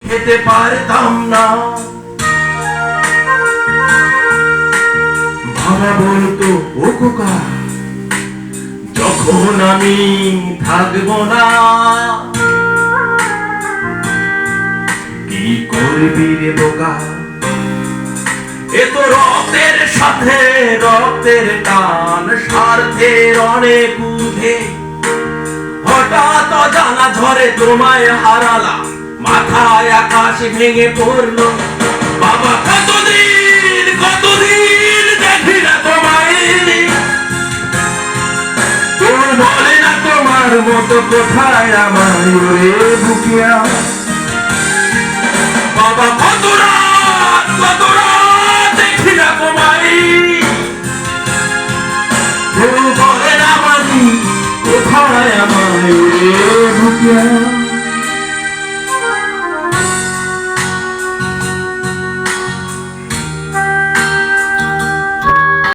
খেতে পারতাম না। বাবা বলতো ও খোকা যখন আমি থাকবো না কি করবি রে বোকা, এ তো রক্তের সাথে রক্তের টান, স্বার্থের অনেক ঊর্ধ্বে হঠাৎ অজানা ঝড়ে তোমায় হারালাম, মাথায় আকাশ ভেঙে পড়লো। বাবা কতদিন কতদিন দেখি না তোমায়, তুমি বলে না তোমার মতো কোথায় আমার রে বুকিয়া। বাবা কত রাত দেখি না তোমায়, তুমি বলে না মানি কোথায় আমার রে বুকিয়া।